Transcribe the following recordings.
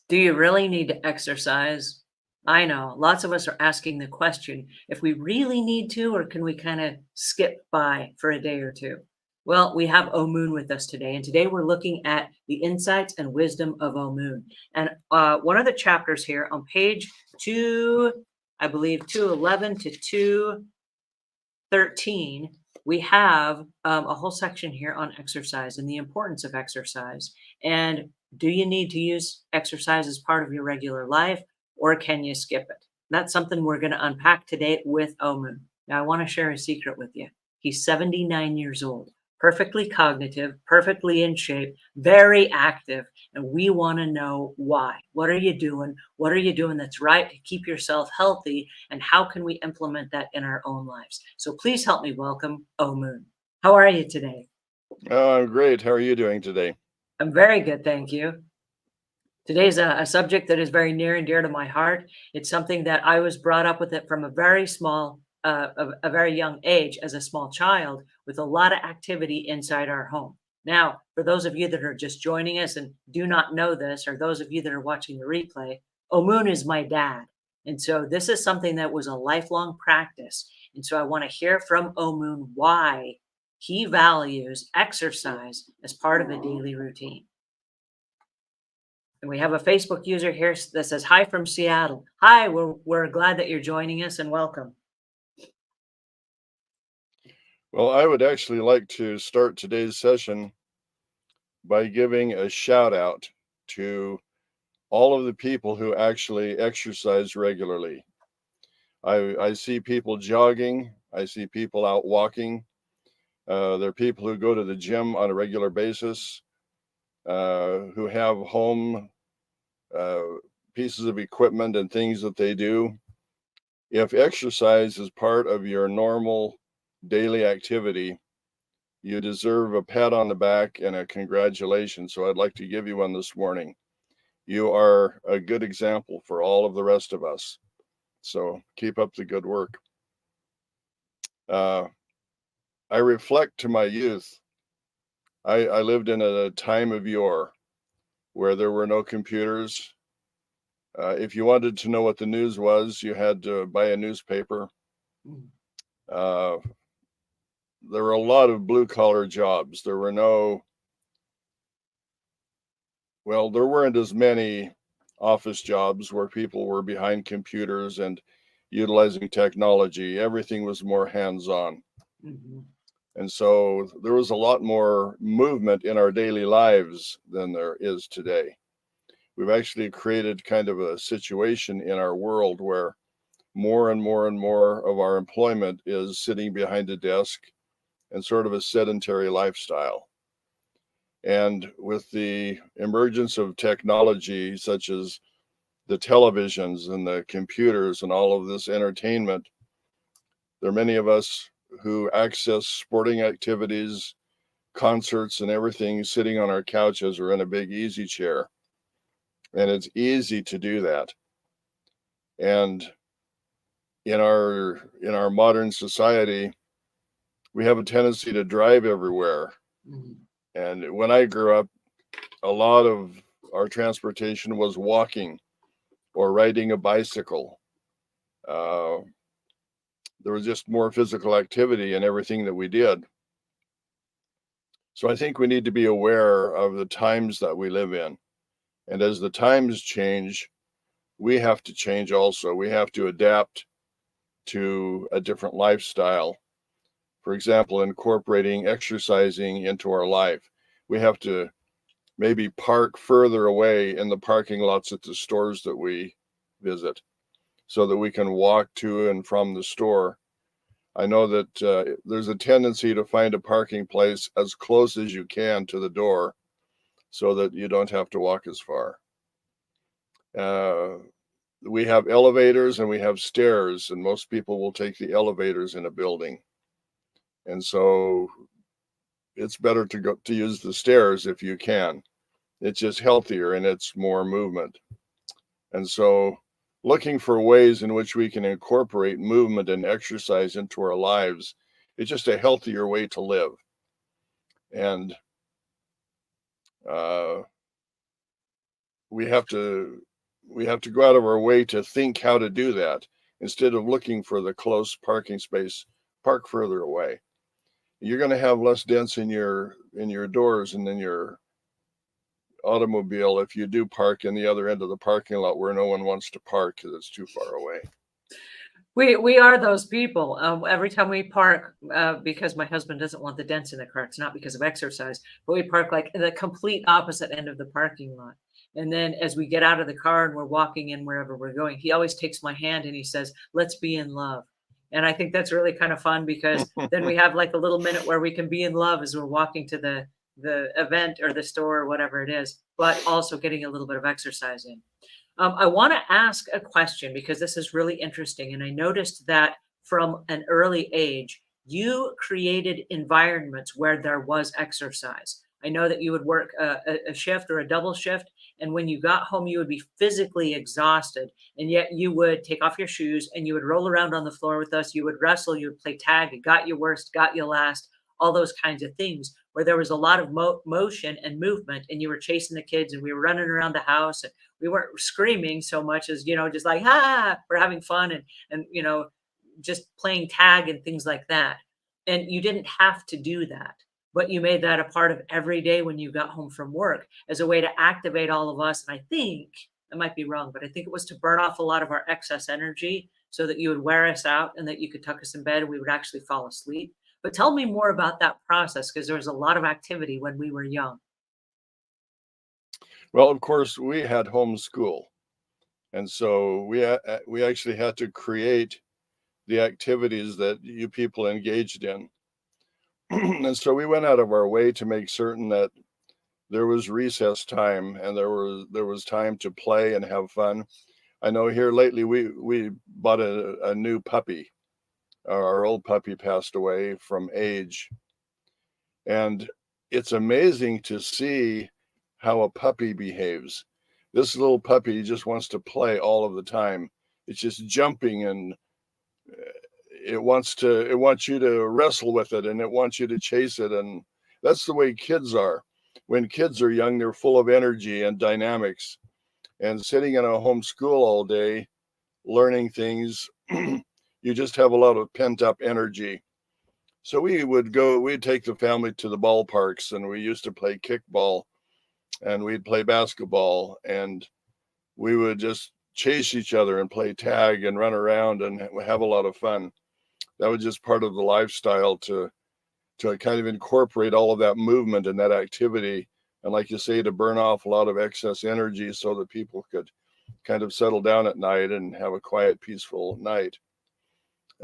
Do you really need to exercise? I know lots of us are asking the question if we really need to, or can we kind of skip by for a day or two? Well, we have Omuugn with us today, and today we're looking at the insights and wisdom of Omuugn. And one of the chapters here on page two, I believe 211 to 213, we have a whole section here on exercise and the importance of exercise. And do you need to use exercise as part of your regular life, or can you skip it? That's something we're going to unpack today with Omuugn. Now, I want to share a secret with you. He's 79 years old, perfectly cognitive, perfectly in shape, very active, and we want to know why. What are you doing? What are you doing that's right to keep yourself healthy? And how can we implement that in our own lives? So please help me welcome Omuugn. How are you today? Oh, I'm great. How are you doing today? I'm very good, thank you. Today's a subject that is very near and dear to my heart. It's something that I was brought up with it from a very small, a very young age as a small child with a lot of activity inside our home. Now, for those of you that are just joining us and do not know this, or those of you that are watching the replay, Omuugn is my dad. And so this is something that was a lifelong practice. And so I want to hear from Omuugn why he values exercise as part of a daily routine. And we have a Facebook user here that says, "Hi from Seattle." Hi, we're glad that you're joining us and welcome. Well, I would actually like to start today's session by giving a shout out to all of the people who actually exercise regularly. I see people jogging, I see people out walking. There are people who go to the gym on a regular basis, who have home uh, pieces of equipment and things that they do. If exercise is part of your normal daily activity, you deserve a pat on the back and a congratulations. So I'd like to give you one this morning. You are a good example for all of the rest of us. So keep up the good work. Uh, I reflect to my youth. I lived in a time of yore where there were no computers. If you wanted to know what the news was, you had to buy a newspaper. Uh, there were a lot of blue collar jobs. There weren't as many office jobs where people were behind computers and utilizing technology. Everything was more hands on. Mm-hmm. And so there was a lot more movement in our daily lives than there is today. We've actually created kind of a situation in our world where more and more and more of our employment is sitting behind a desk and sort of a sedentary lifestyle. And with the emergence of technology such as the televisions and the computers and all of this entertainment, there are many of us who access sporting activities, concerts, and everything sitting on our couches or in a big easy chair. And it's easy to do that. And in our modern society, we have a tendency to drive everywhere. Mm-hmm. And when I grew up, a lot of our transportation was walking or riding a bicycle. Uh, there was just more physical activity in everything that we did. So I think we need to be aware of the times that we live in. And as the times change, we have to change also. We have to adapt to a different lifestyle. For example, incorporating exercising into our life. We have to maybe park further away in the parking lots at the stores that we visit so that we can walk to and from the store. I know that there's a tendency to find a parking place as close as you can to the door so that you don't have to walk as far. We have elevators and we have stairs, and most people will take the elevators in a building. And so it's better to use the stairs if you can. It's just healthier and it's more movement. And so looking for ways in which we can incorporate movement and exercise into our lives, it's just a healthier way to live. And we have to go out of our way to think how to do that. Instead of looking for the close parking space, park further away. You're going to have less dents in your doors and in your automobile if you do park in the other end of the parking lot where no one wants to park because it's too far away. We are those people. Every time we park, because my husband doesn't want the dents in the car, it's not because of exercise, but we park like the complete opposite end of the parking lot. And then as we get out of the car and we're walking in wherever we're going, he always takes my hand and he says, "Let's be in love." And I think that's really kind of fun because then we have like a little minute where we can be in love as we're walking to the event or the store or whatever it is, but also getting a little bit of exercise in. I want to ask a question because this is really interesting. And I noticed that from an early age, you created environments where there was exercise. I know that you would work a shift or a double shift. And when you got home, you would be physically exhausted. And yet you would take off your shoes and you would roll around on the floor with us. You would wrestle, you would play tag, it got you worst, got you last, all those kinds of things where there was a lot of motion and movement. And you were chasing the kids and we were running around the house. And we weren't screaming so much as just like we're having fun and just playing tag and things like that. And you didn't have to do that, but you made that a part of every day when you got home from work as a way to activate all of us. And I think I might be wrong, but I think it was to burn off a lot of our excess energy so that you would wear us out and that you could tuck us in bed and we would actually fall asleep. But tell me more about that process because there was a lot of activity when we were young. Well, of course, we had homeschool, and so we actually had to create the activities that you people engaged in. And so we went out of our way to make certain that there was recess time and there was time to play and have fun. I know here lately we bought a new puppy. Our old puppy passed away from age, and it's amazing to see how a puppy behaves. This little puppy just wants to play all of the time. It's just jumping and it wants you to wrestle with it and it wants you to chase it, and that's the way kids are. When kids are young, they're full of energy and dynamics. And sitting in a home school all day learning things, you just have a lot of pent up energy. So we'd take the family to the ballparks and we used to play kickball and we'd play basketball and we would just chase each other and play tag and run around and have a lot of fun. That was just part of the lifestyle to kind of incorporate all of that movement and that activity. And like you say, to burn off a lot of excess energy so that people could kind of settle down at night and have a quiet, peaceful night.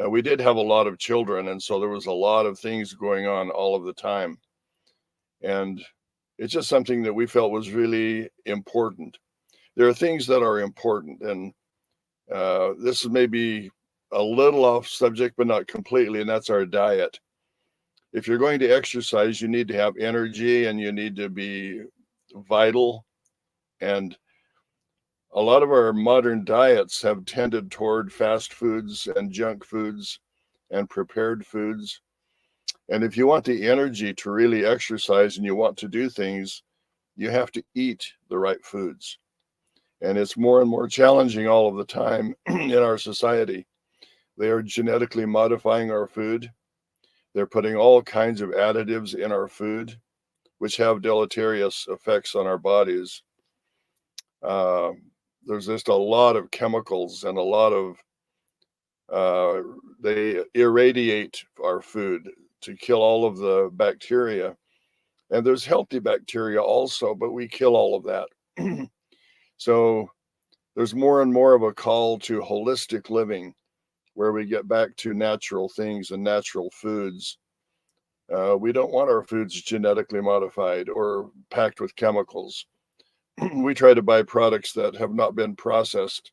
We did have a lot of children, and so there was a lot of things going on all of the time. And it's just something that we felt was really important. There are things that are important, and this is maybe a little off subject, but not completely, and that's our diet. If you're going to exercise, you need to have energy and you need to be vital. And a lot of our modern diets have tended toward fast foods and junk foods and prepared foods. And if you want the energy to really exercise and you want to do things, you have to eat the right foods. And it's more and more challenging all of the time in our society. They are genetically modifying our food. They're putting all kinds of additives in our food, which have deleterious effects on our bodies. There's just a lot of chemicals and a lot of, they irradiate our food to kill all of the bacteria. And there's healthy bacteria also, but we kill all of that. So there's more and more of a call to holistic living where we get back to natural things and natural foods. We don't want our foods genetically modified or packed with chemicals. We try to buy products that have not been processed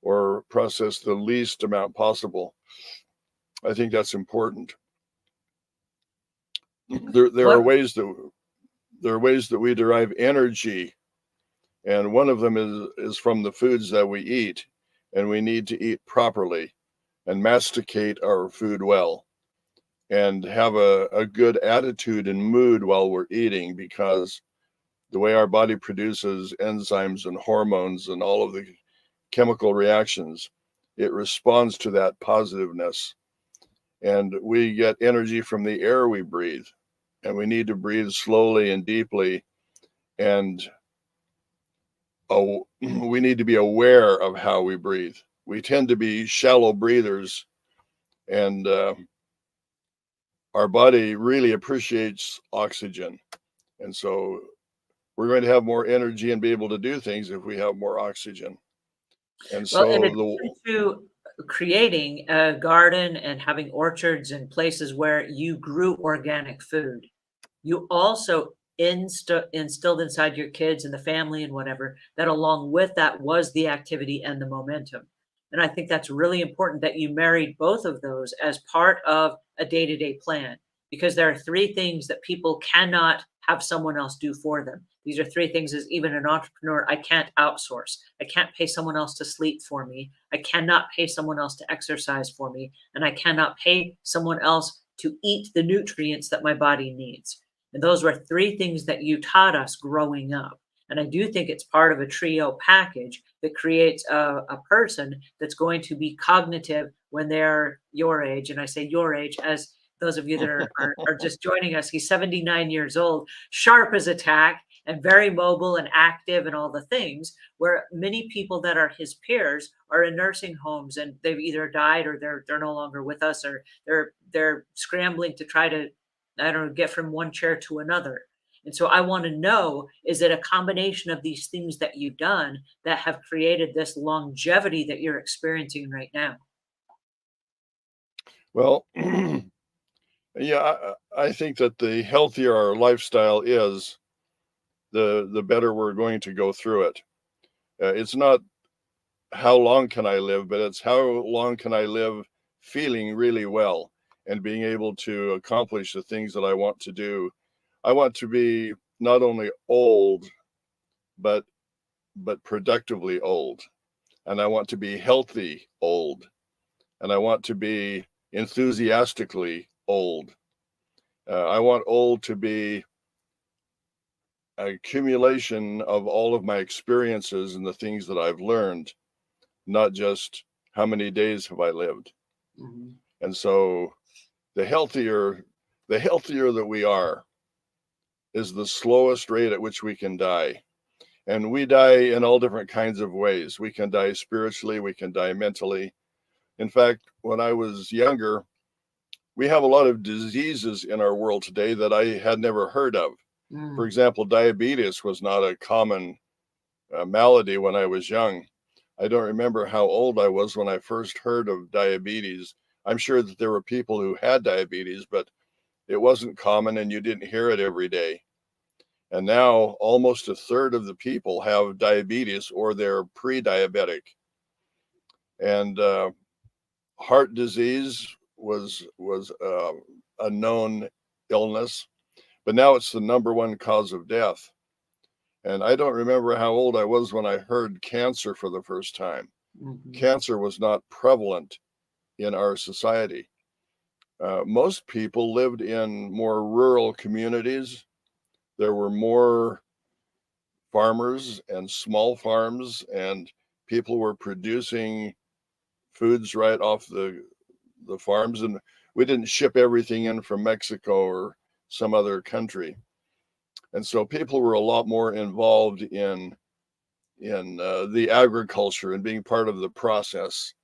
or processed the least amount possible. I think that's important. There are What ways that we derive energy, and one of them is from the foods that we eat, and we need to eat properly and masticate our food well and have a good attitude and mood while we're eating, because the way our body produces enzymes and hormones and all of the chemical reactions, it responds to that positiveness. And we get energy from the air we breathe. And we need to breathe slowly and deeply. And we need to be aware of how we breathe. We tend to be shallow breathers, and our body really appreciates oxygen. And so we're going to have more energy and be able to do things if we have more oxygen. And Well, in so addition to creating a garden and having orchards and places where you grew organic food, you also instilled inside your kids and the family and whatever that along with that was the activity and the momentum. And I think that's really important that you married both of those as part of a day-to-day plan because there are three things that people cannot have someone else do for them. These are three things as even an entrepreneur I can't outsource. I can't pay someone else to sleep for me. I cannot pay someone else to exercise for me. And I cannot pay someone else to eat the nutrients that my body needs. And those were three things that you taught us growing up. And I do think it's part of a trio package that creates a person that's going to be cognitive when they're your age. And I say your age as those of you that are just joining us. He's 79 years old, sharp as a tack, and very mobile and active and all the things, where many people that are his peers are in nursing homes and they've either died or they're no longer with us or they're scrambling to try to, I don't know, get from one chair to another. And so I want to know, is it a combination of these things that you've done that have created this longevity that you're experiencing right now? well, yeah, I think that the healthier our lifestyle is, the better we're going to go through it. It's not how long can I live, but it's how long can I live feeling really well and being able to accomplish the things that I want to do. I want to be not only old, but productively old. And I want to be healthy old. And I want to be enthusiastically old. I want old to be an accumulation of all of my experiences and the things that I've learned, not just how many days have I lived. Mhm. And so the healthier that we are is the slowest rate at which we can die. And we die in all different kinds of ways. We can die spiritually, we can die mentally. In fact, when I was younger, we have a lot of diseases in our world today that I had never heard of. For Mm. example, diabetes was not a common malady when I was young. I don't remember how old I was when I first heard of diabetes. I'm sure that there were people who had diabetes, but it wasn't common and you didn't hear it every day. And now almost a third of the people have diabetes or they're pre-diabetic. And heart disease was a known illness, but now it's the number one cause of death. And I don't remember how old I was when I heard cancer for the first time. Mhm. Cancer was not prevalent in our society. Most people lived in more rural communities. There were more farmers and small farms, and people were producing foods right off the farms. And we didn't ship everything in from Mexico or some other country. And so people were a lot more involved in the agriculture and being part of the process,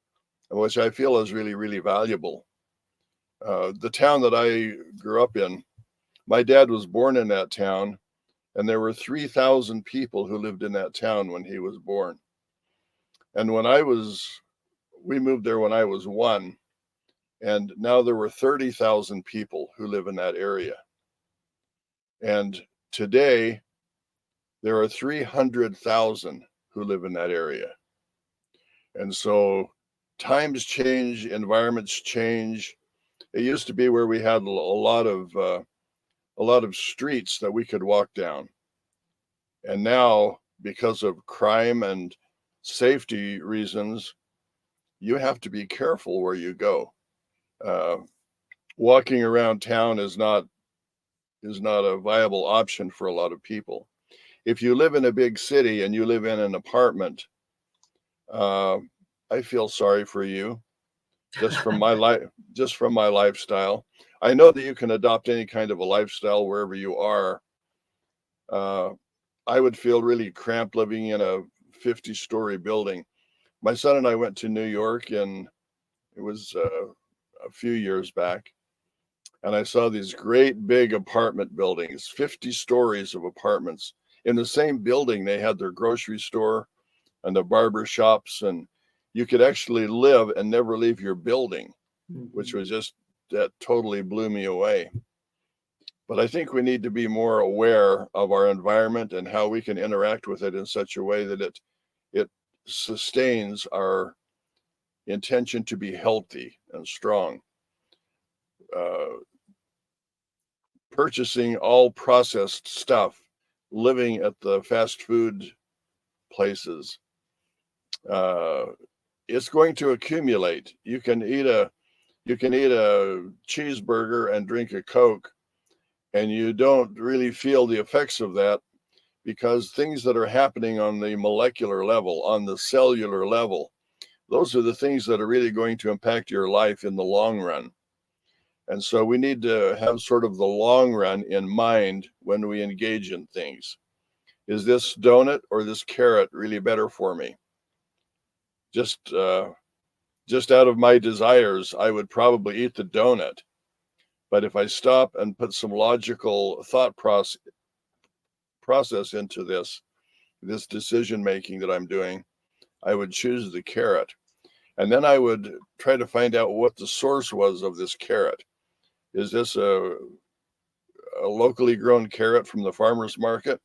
which I feel is really, really valuable. The town that I grew up in, my dad was born in that town, and there were 3,000 people who lived in that town when he was born. And we moved there when I was one, and now there were 30,000 people who live in that area. And today, there are 300,000 who live in that area. And so times change, environments change. It used to be where we had a lot of streets that we could walk down. And now, because of crime and safety reasons, you have to be careful where you go. Uh, Walking around town is not a viable option for a lot of people. if you live in a big city and you live in an apartment, uh, I feel sorry for you just from my life, just from my lifestyle. I know that you can adopt any kind of a lifestyle wherever you are. Uh, I would feel really cramped living in a 50-story building. My son and I went to New York, and it was a few years back, and I saw these great big apartment buildings, 50 stories of apartments. In the same building, they had their grocery store and the barber shops, and you could actually live and never leave your building, which was just, that totally blew me away. But I think we need to be more aware of our environment and how we can interact with it in such a way that it sustains our intention to be healthy and strong. Uh, Purchasing all processed stuff, living at the fast food places, uh, it's going to accumulate. You can eat a cheeseburger and drink a Coke, and you don't really feel the effects of that, because things that are happening on the molecular level, on the cellular level, those are the things that are really going to impact your life in the long run. And so we need to have sort of the long run in mind when we engage in things. Is this donut or this carrot really better for me? Just out of my desires, I would probably eat the donut. But if I stop and put some logical thought process into this decision making that I'm doing, I would choose the carrot. And then I would try to find out what the source was of this carrot. Is this a locally grown carrot from the farmer's market?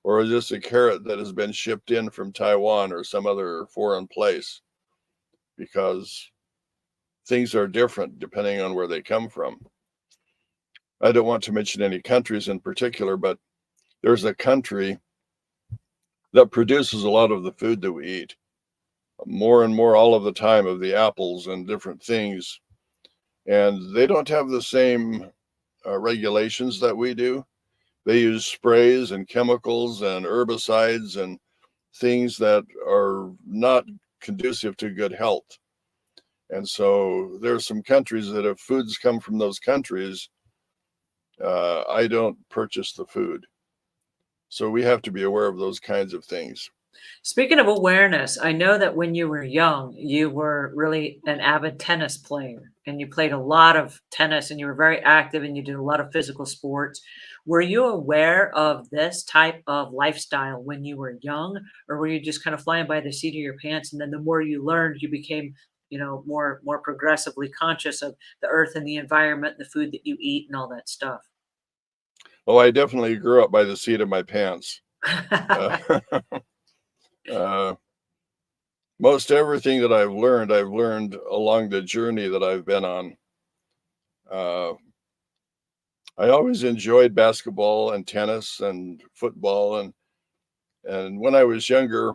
Or is this a carrot that has been shipped in from Taiwan or some other foreign place? Because things are different depending on where they come from. I don't want to mention any countries in particular, but there's a country that produces a lot of the food that we eat, more and more all of the time, of the apples and different things. And they don't have the same regulations that we do. They use sprays and chemicals and herbicides and things that are not conducive to good health. And so there are some countries that if foods come from those countries, I don't purchase the food. So we have to be aware of those kinds of things. Speaking of awareness, I know that when you were young, you were really an avid tennis player and you played a lot of tennis and you were very active and you did a lot of physical sports. Were you aware of this type of lifestyle when you were young, or were you just kind of flying by the seat of your pants? And then the more you learned, you became, more progressively conscious of the earth and the environment, the food that you eat, and all that stuff. Oh, I definitely grew up by the seat of my pants. Uh, uh, Most everything that I've learned along the journey that I've been on. Uh, I always enjoyed basketball and tennis and football, and when I was younger,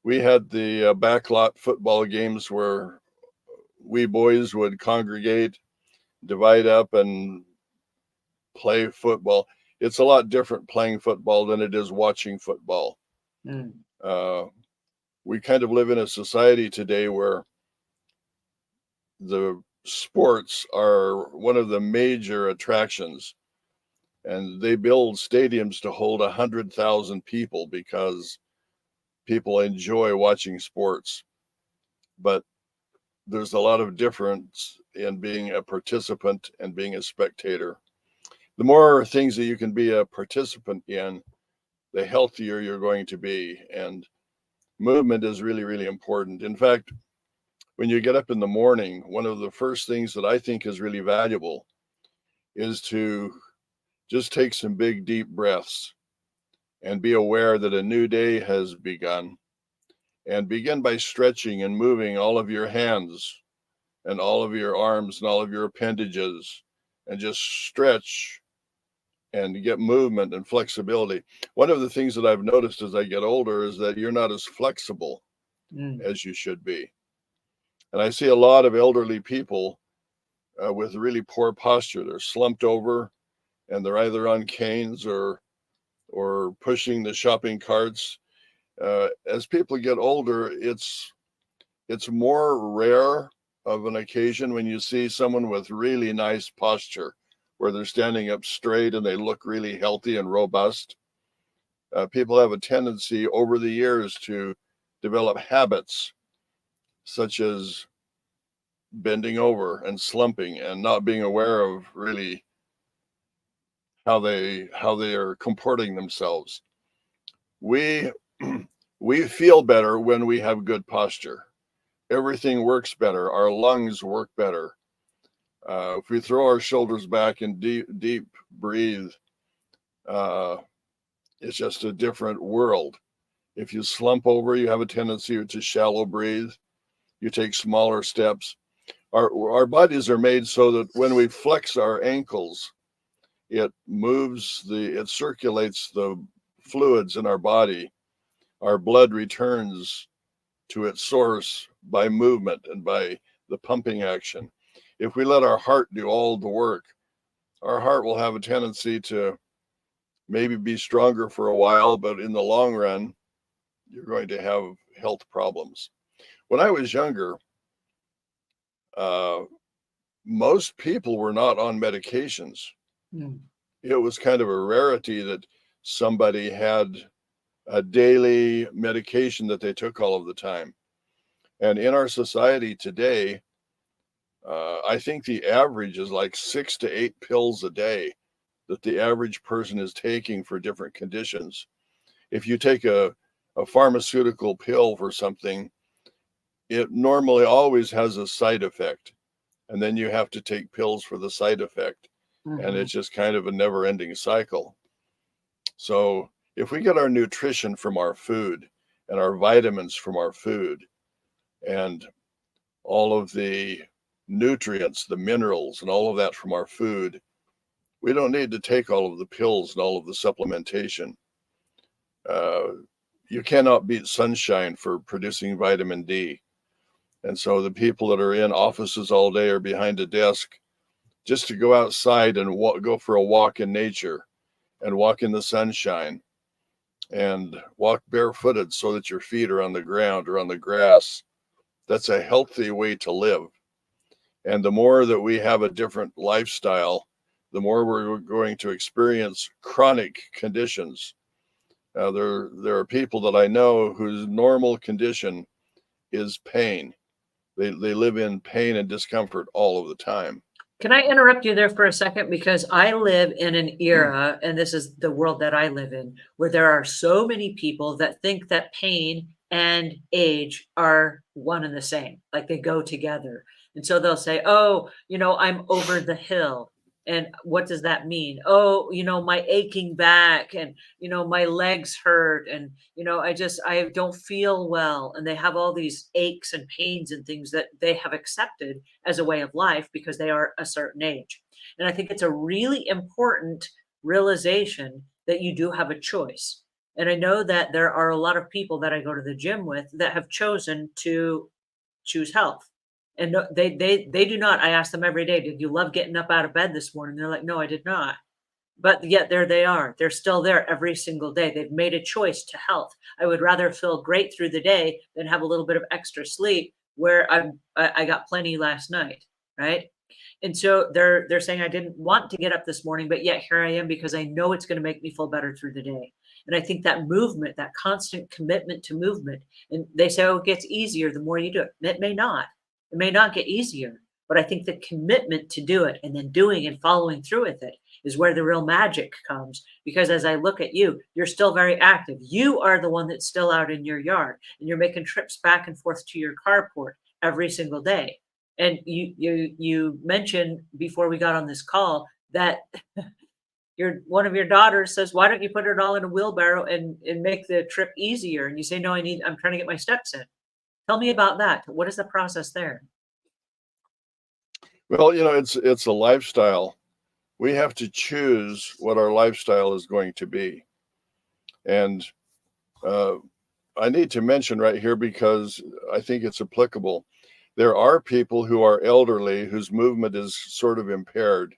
we had the backlot football games where we boys would congregate, divide up, and play football. It's a lot different playing football than it is watching football. Mm. Uh, we kind of live in a society today where the sports are one of the major attractions, and they build stadiums to hold 100,000 people because people enjoy watching sports. But there's a lot of difference in being a participant and being a spectator. The more things that you can be a participant in, the healthier you're going to be. And movement is really, really important. In fact, when you get up in the morning, one of the first things that I think is really valuable is to just take some big, deep breaths and be aware that a new day has begun. And begin by stretching and moving all of your hands and all of your arms and all of your appendages, and just stretch and get movement and flexibility. One of the things that I've noticed as I get older is that you're not as flexible Mm. as you should be. And I see a lot of elderly people with really poor posture. They're slumped over and they're either on canes or pushing the shopping carts. As people get older, it's more rare of an occasion when you see someone with really nice posture, where they're standing up straight and they look really healthy and robust. People have a tendency over the years to develop habits such as bending over and slumping and not being aware of really how they are comporting themselves. We we feel better when we have good posture. Everything works better. Our lungs work better. If we throw our shoulders back and deep breathe, it's just a different world. If you slump over, you have a tendency to shallow breathe. You take smaller steps. Our bodies are made so that when we flex our ankles, it circulates the fluids in our body. Our blood returns to its source by movement and by the pumping action. If we let our heart do all the work, our heart will have a tendency to maybe be stronger for a while, but in the long run, you're going to have health problems. When I was younger, most people were not on medications. Mm. It was kind of a rarity that somebody had a daily medication that they took all of the time. And in our society today, I think the average is like 6 to 8 pills a day that the average person is taking for different conditions. If you take a pharmaceutical pill for something, it normally always has a side effect. And then you have to take pills for the side effect. And it's just kind of a never-ending cycle. So if we get our nutrition from our food and our vitamins from our food and all of the nutrients, the minerals, and all of that from our food, we don't need to take all of the pills and all of the supplementation. You cannot beat sunshine for producing vitamin D. And so the people that are in offices all day or behind a desk, just to go outside and go for a walk in nature and walk in the sunshine and walk barefooted so that your feet are on the ground or on the grass, that's a healthy way to live. And the more that we have a different lifestyle, the more we're going to experience chronic conditions. There are people that I know whose normal condition is pain. They live in pain and discomfort all of the time. Can I interrupt you there for a second? Because I live in an era, and this is the world that I live in, where there are so many people that think that pain and age are one and the same, like they go together. And so they'll say, oh, I'm over the hill. And what does that mean? Oh, my aching back and, my legs hurt and, I don't feel well. And they have all these aches and pains and things that they have accepted as a way of life because they are a certain age. And I think it's a really important realization that you do have a choice. And I know that there are a lot of people that I go to the gym with that have chosen to choose health. And no, they do not. I ask them every day, did you love getting up out of bed this morning? They're like, no, I did not. But yet there they are. They're still there every single day. They've made a choice to health. I would rather feel great through the day than have a little bit of extra sleep where I got plenty last night, right? And so they're saying I didn't want to get up this morning, but yet here I am because I know it's going to make me feel better through the day. And I think that movement, that constant commitment to movement, and they say, oh, it gets easier the more you do it. It may not. It may not get easier, but I think the commitment to do it and then doing and following through with it is where the real magic comes. Because as I look at you, you're still very active. You are the one that's still out in your yard and you're making trips back and forth to your carport every single day. And you mentioned before we got on this call that one of your daughters says, why don't you put it all in a wheelbarrow and make the trip easier? And you say, no, I'm trying to get my steps in. Tell me about that. What is the process there? Well, it's a lifestyle. We have to choose what our lifestyle is going to be. And I need to mention right here because I think it's applicable. There are people who are elderly whose movement is sort of impaired.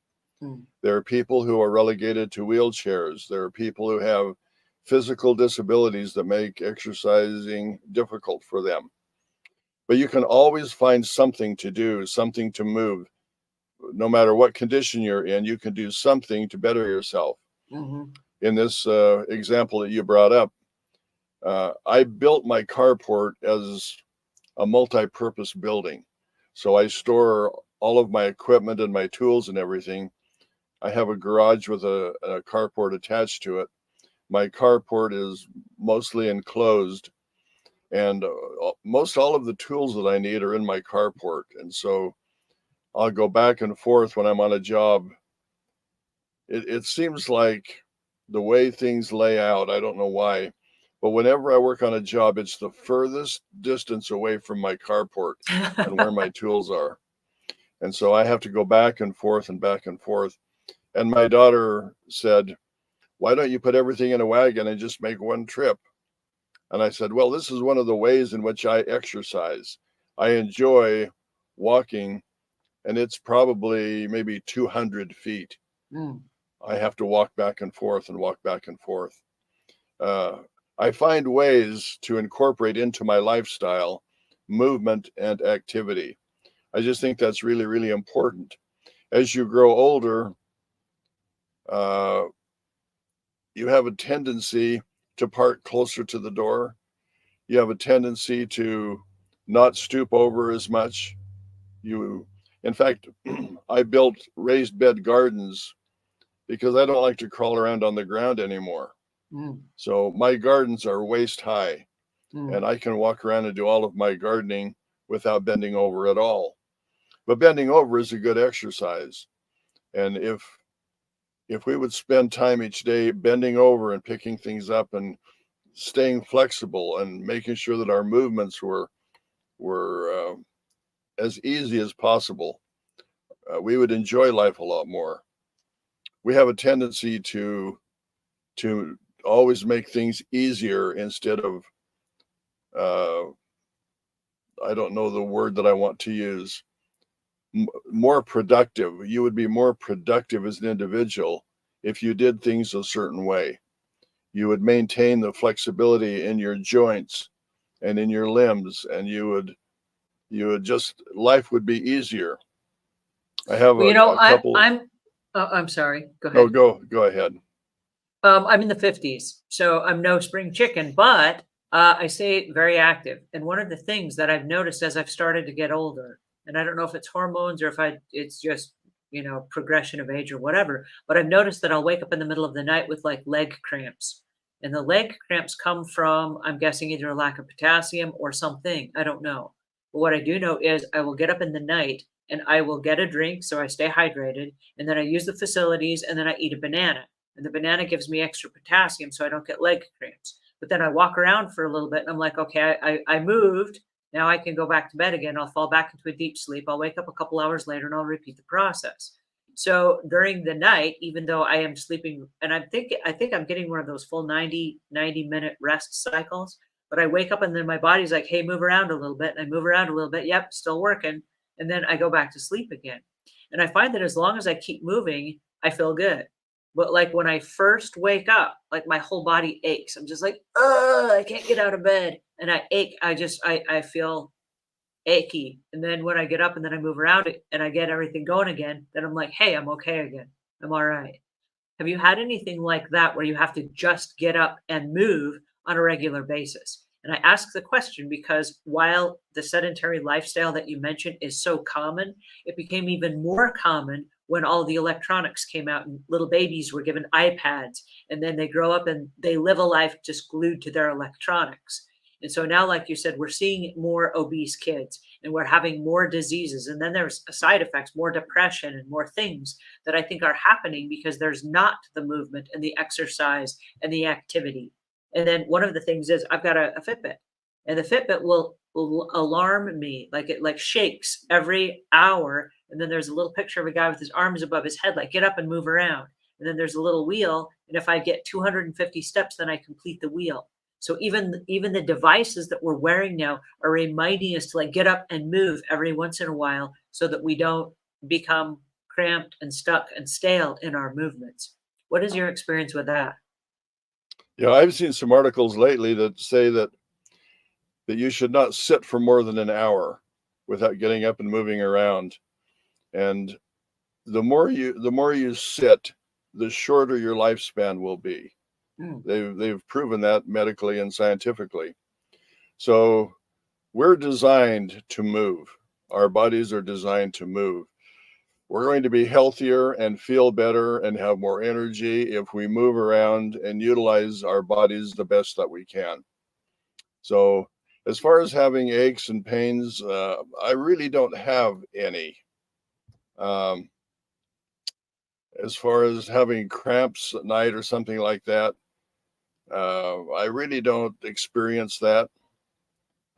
There are people who are relegated to wheelchairs. There are people who have physical disabilities that make exercising difficult for them. But you can always find something to do, something to move. No matter what condition you're in, you can do something to better yourself. Mm-hmm. In this example that you brought up, I built my carport as a multi-purpose building. So I store all of my equipment and my tools and everything. I have a garage with a carport attached to it. My carport is mostly enclosed, and most all of the tools that I need are in my carport. And so I'll go back and forth when I'm on a job. It seems like the way things lay out, I don't know why, but whenever I work on a job, it's the furthest distance away from my carport and where my tools are. And so I have to go back and forth and back and forth. And my daughter said, "Why don't you put everything in a wagon and just make one trip?" And I said, "Well, this is one of the ways in which I exercise. I enjoy walking, and it's probably maybe 200 feet. Mm. I have to walk back and forth and walk back and forth. Uh, I find ways to incorporate into my lifestyle movement and activity. I just think that's really, really important. As you grow older, uh, you have a tendency to park closer to the door. You have a tendency to not stoop over as much. In fact, I built raised bed gardens because I don't like to crawl around on the ground anymore. Mm. So my gardens are waist high, Mm. and I can walk around and do all of my gardening without bending over at all. But bending over is a good exercise. And if we would spend time each day bending over and picking things up and staying flexible and making sure that our movements were as easy as possible, we would enjoy life a lot more. We have a tendency to always make things easier instead of uh, I don't know the word that I want to use. More productive. You would be more productive as an individual if you did things a certain way. You would maintain the flexibility in your joints and in your limbs, and you would just life would be easier. I have Well, a couple. I'm sorry. Go No, ahead. go ahead. I'm in the 50s, so I'm no spring chicken, but I stay very active. And one of the things that I've noticed as I've started to get older, and I don't know if it's hormones or if it's just, progression of age or whatever, but I've noticed that I'll wake up in the middle of the night with like leg cramps. And the leg cramps come from, I'm guessing, either a lack of potassium or something. I don't know. But what I do know is I will get up in the night and I will get a drink so I stay hydrated. And then I use the facilities and then I eat a banana, and the banana gives me extra potassium so I don't get leg cramps. But then I walk around for a little bit and I'm like, okay, I moved. Now I can go back to bed again. I'll fall back into a deep sleep. I'll wake up a couple hours later and I'll repeat the process. So during the night, even though I am sleeping, and I think I'm getting one of those full 90 minute rest cycles, but I wake up and then my body's like, hey, move around a little bit. And I move around a little bit. Yep, still working. And then I go back to sleep again. And I find that as long as I keep moving, I feel good. But like when I first wake up, like my whole body aches. I'm just like, I can't get out of bed. And I ache. I feel achy. And then when I get up and then I move around it and I get everything going again, then I'm like, hey, I'm okay again. I'm all right. Have you had anything like that where you have to just get up and move on a regular basis? And I ask the question because while the sedentary lifestyle that you mentioned is so common, it became even more common when all the electronics came out and little babies were given iPads, and then they grow up and they live a life just glued to their electronics. And so now, like you said, we're seeing more obese kids and we're having more diseases. And then there's side effects, more depression and more things that I think are happening because there's not the movement and the exercise and the activity. And then one of the things is I've got a Fitbit, and the Fitbit will alarm me, like it like shakes every hour. And then there's a little picture of a guy with his arms above his head, like get up and move around. And then there's a little wheel, and if I get 250 steps, then I complete the wheel. So even the devices that we're wearing now are reminding us to like get up and move every once in a while so that we don't become cramped and stuck and stale in our movements. What is your experience with that? Yeah, I've seen some articles lately that say that you should not sit for more than an hour without getting up and moving around. And the more you sit, the shorter your lifespan will be. Mm. They've proven that medically and scientifically. So we're designed to move. Our bodies are designed to move. We're going to be healthier and feel better and have more energy if we move around and utilize our bodies the best that we can. So as far as having aches and pains, I really don't have any. Um, as far as having cramps at night or something like that, I really don't experience that.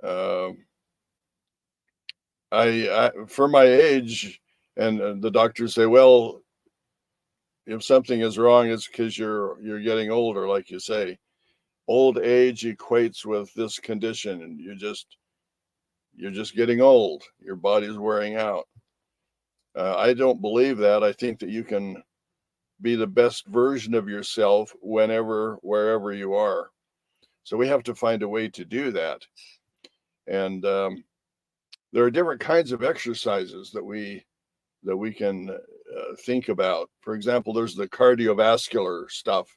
Uh, I for my age, and the doctors say, well, if something is wrong, it's because you're getting older, like you say. Old age equates with this condition, and you're just getting old. Your body's wearing out. I don't believe that. I think that you can be the best version of yourself whenever, wherever you are. So we have to find a way to do that. And there are different kinds of exercises that we can think about. For example, there's the cardiovascular stuff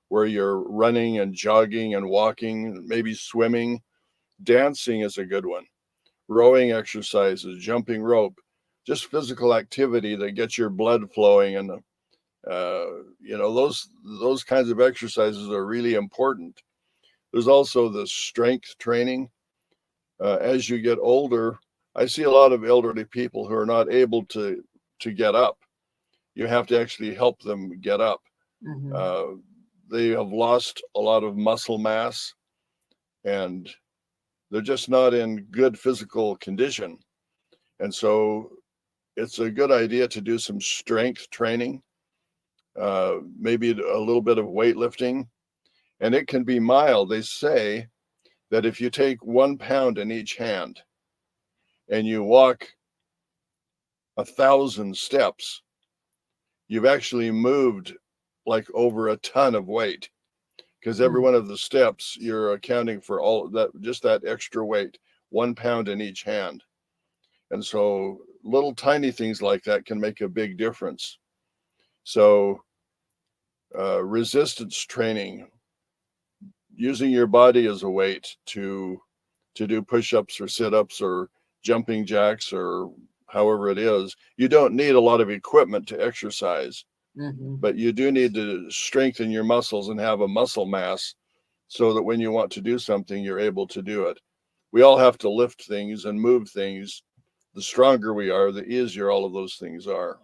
where you're running and jogging and walking, maybe swimming. Dancing is a good one. Rowing exercises, jumping rope, just physical activity that gets your blood flowing. And those kinds of exercises are really important. There's also the strength training. As you get older, I see a lot of elderly people who are not able to get up. You have to actually help them get up. Mm-hmm. Uh, they have lost a lot of muscle mass, and they're just not in good physical condition. And so it's a good idea to do some strength training, maybe a little bit of weightlifting, and it can be mild. They say that if you take 1 pound in each hand and you walk 1,000 steps, you've actually moved like over a ton of weight, because every one of the steps you're accounting for all that, just that extra weight, 1 pound in each hand. And so little tiny things like that can make a big difference. So resistance training, using your body as a weight to do push-ups or sit-ups or jumping jacks or however it is. You don't need a lot of equipment to exercise, Mm-hmm. but you do need to strengthen your muscles and have a muscle mass so that when you want to do something, you're able to do it. We all have to lift things and move things. The stronger we are, the easier all of those things are.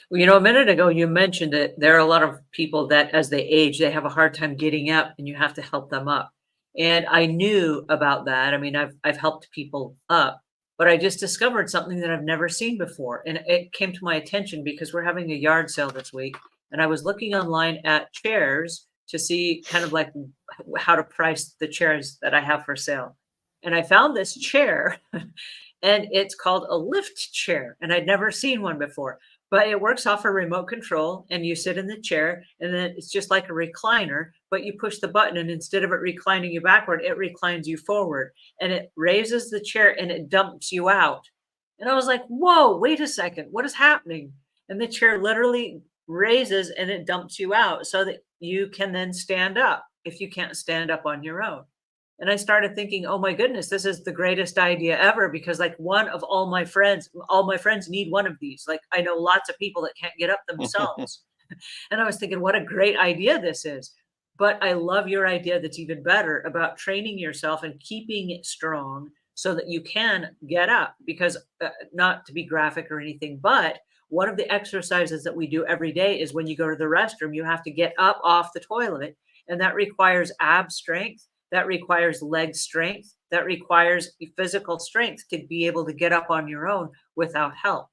Well, a minute ago you mentioned that there are a lot of people that as they age, they have a hard time getting up and you have to help them up. And I knew about that. I mean, I've helped people up, but I just discovered something that I've never seen before. And it came to my attention because we're having a yard sale this week. And I was looking online at chairs to see kind of like how to price the chairs that I have for sale. And I found this chair and it's called a lift chair. And I'd never seen one before, but it works off a remote control and you sit in the chair and then it's just like a recliner, but you push the button and instead of it reclining you backward, it reclines you forward and it raises the chair and it dumps you out. And I was like, whoa, wait a second, what is happening? And the chair literally raises and it dumps you out so that you can then stand up if you can't stand up on your own. And I started thinking, oh my goodness, this is the greatest idea ever because like one of all my friends need one of these. Like I know lots of people that can't get up themselves. And I was thinking, what a great idea this is. But I love your idea that's even better about training yourself and keeping it strong so that you can get up. Because not to be graphic or anything, but one of the exercises that we do every day is when you go to the restroom, you have to get up off the toilet. And that requires ab strength. That requires leg strength. That requires physical strength to be able to get up on your own without help.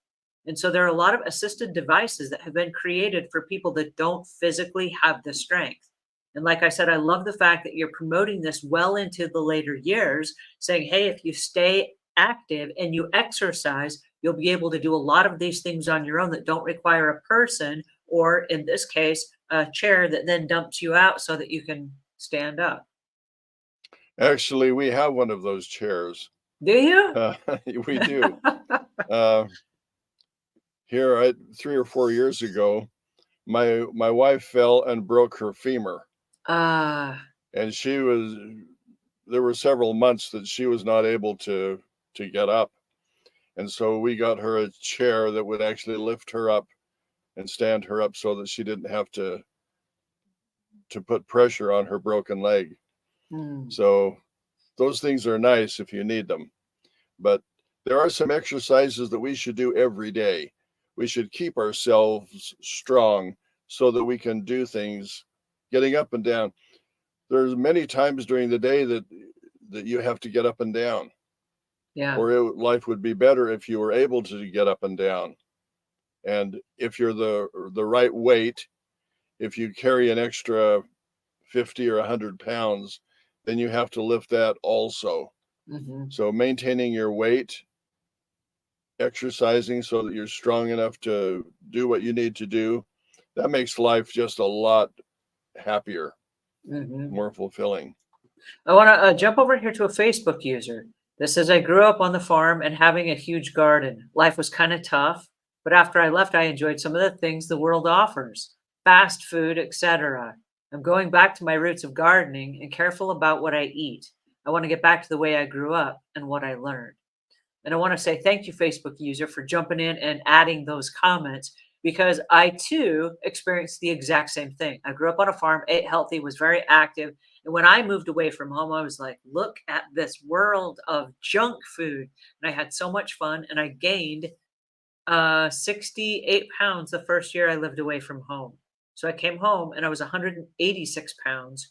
And so there are a lot of assisted devices that have been created for people that don't physically have the strength. And like I said, I love the fact that you're promoting this well into the later years, saying, hey, if you stay active and you exercise, you'll be able to do a lot of these things on your own that don't require a person, or in this case, a chair that then dumps you out so that you can stand up? Actually, we have one of those chairs. Do you? Uh, we do. Uh, here, 3 or 4 years ago, my wife fell and broke her femur, Ah, and there were several months that she was not able to get up, and so we got her a chair that would actually lift her up and stand her up so that she didn't have to put pressure on her broken leg. mm, So those things are nice if you need them, but there are some exercises that we should do every day. We should keep ourselves strong so that we can do things getting up and down. There's many times during the day that you have to get up and down, yeah. or life would be better if you were able to get up and down. And if you're the right weight, if you carry an extra 50 or 100 pounds, then you have to lift that also. Hmm. So maintaining your weight, exercising so that you're strong enough to do what you need to do, that makes life just a lot happier, Hmm. more fulfilling. I want to jump over here to a Facebook user that says, I grew up on the farm and having a huge garden. Life was kind of tough, but after I left, I enjoyed some of the things the world offers, fast food, etc. I'm going back to my roots of gardening and careful about what I eat. I want to get back to the way I grew up and what I learned. And I want to say thank you, Facebook user, for jumping in and adding those comments because I too experienced the exact same thing. I grew up on a farm, ate healthy, was very active. And when I moved away from home, I was like, look at this world of junk food. And I had so much fun and I gained 68 pounds the first year I lived away from home. So I came home and I was 186 pounds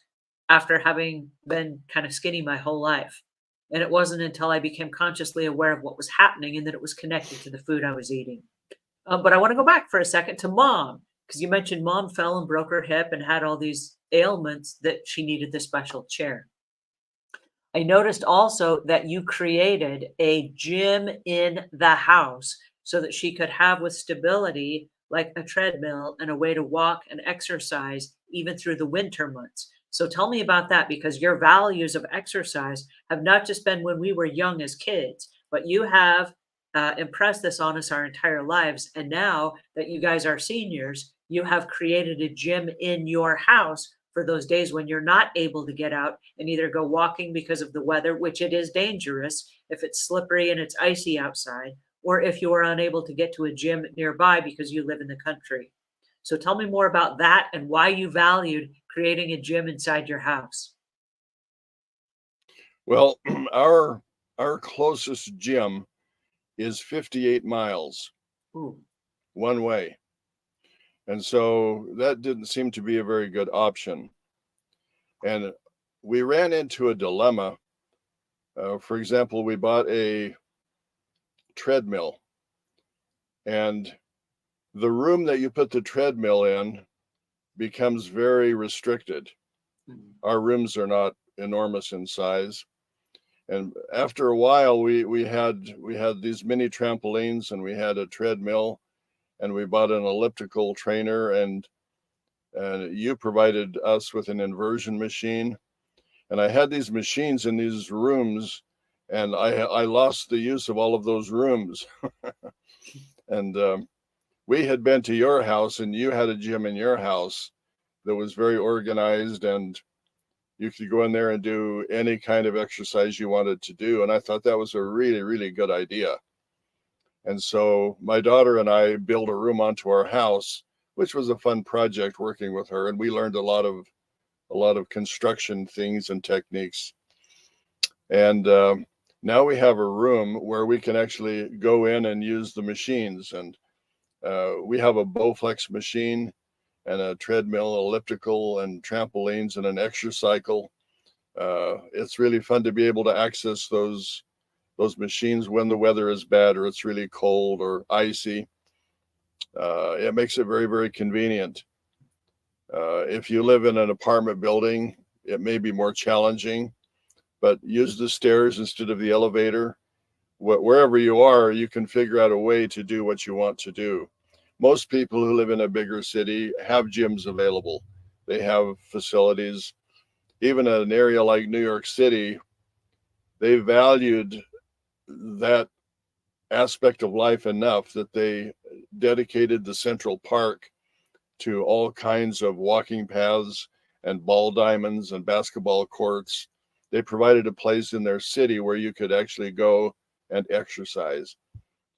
after having been kind of skinny my whole life. And it wasn't until I became consciously aware of what was happening and that it was connected to the food I was eating. But I want to go back for a second to mom, because you mentioned mom fell and broke her hip and had all these ailments that she needed this special chair. I noticed also that you created a gym in the house so that she could have with stability, like a treadmill and a way to walk and exercise even through the winter months. So tell me about that because your values of exercise have not just been when we were young as kids, but you have impressed this on us our entire lives. And now that you guys are seniors, you have created a gym in your house for those days when you're not able to get out and either go walking because of the weather, which it is dangerous if it's slippery and it's icy outside, or if you are unable to get to a gym nearby because you live in the country. So tell me more about that and why you valued creating a gym inside your house. Well, our closest gym is 58 miles Ooh. one way. And so that didn't seem to be a very good option. And we ran into a dilemma. For example, we bought a treadmill, and the room that you put the treadmill in becomes very restricted. Mhm. Our rooms are not enormous in size. And after a while, we had these mini trampolines, and we had a treadmill, and we bought an elliptical trainer, and you provided us with an inversion machine. And I had these machines in these rooms, and I lost the use of all of those rooms. And we had been to your house, and you had a gym in your house that was very organized, and you could go in there and do any kind of exercise you wanted to do. And I thought that was a really, really good idea. And so my daughter and I built a room onto our house, which was a fun project working with her. And we learned a lot of construction things and techniques. And now we have a room where we can actually go in and use the machines. And we have a Bowflex machine and a treadmill, elliptical, and trampolines, and an exercycle. It's really fun to be able to access those machines when the weather is bad or it's really cold or icy. It makes it very, very convenient. If you live in an apartment building, it may be more challenging, but use the stairs instead of the elevator. Wherever you are, you can figure out a way to do what you want to do. Most people who live in a bigger city have gyms available. They have facilities. even in an area like New York City, they valued that aspect of life enough that they dedicated the Central Park to all kinds of walking paths and ball diamonds and basketball courts. They provided a place in their city where you could actually go and exercise.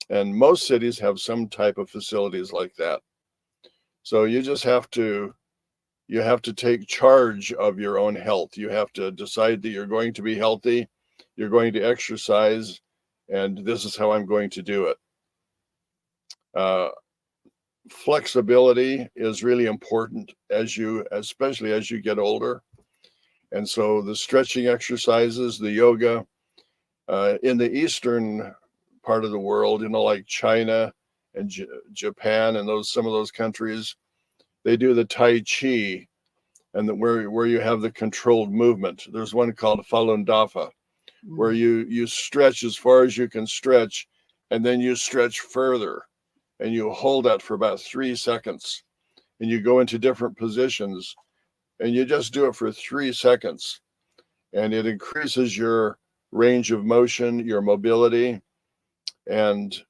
And most cities have some type of facilities like that. So you just have to take charge of your own health. You have to decide that you're going to be healthy, you're going to exercise, and this is how I'm going to do it. Flexibility is really important especially as you get older. And so the stretching exercises, the yoga, in the Eastern part of the world, like China and Japan and some of those countries, they do the Tai Chi, and where you have the controlled movement. There's one called Falun Dafa, where you stretch as far as you can stretch, and then you stretch further, and you hold that for about 3 seconds, and you go into different positions, and you just do it for 3 seconds, and it increases your range of motion, your mobility, and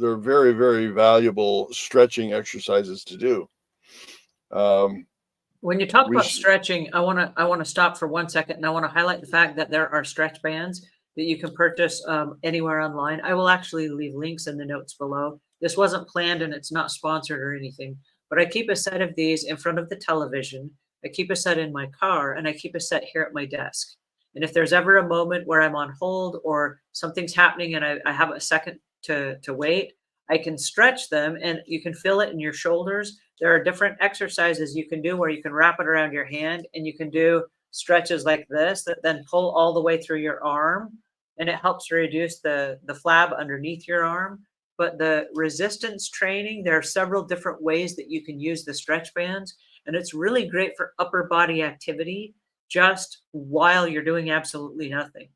they're very, very valuable stretching exercises to do. When you talk about stretching, I want to stop for 1 second, and I want to highlight the fact that there are stretch bands that you can purchase anywhere online. I will actually leave links in the notes below. This wasn't planned and it's not sponsored or anything, but I keep a set of these in front of the television. I keep a set in my car, and I keep a set here at my desk. And if there's ever a moment where I'm on hold or something's happening and I have a second to wait, I can stretch them, and you can feel it in your shoulders. There are different exercises you can do where you can wrap it around your hand, and you can do stretches like this that then pull all the way through your arm, and it helps reduce the flab underneath your arm. But the resistance training, there are several different ways that you can use the stretch bands, and it's really great for upper body activity just while you're doing absolutely nothing.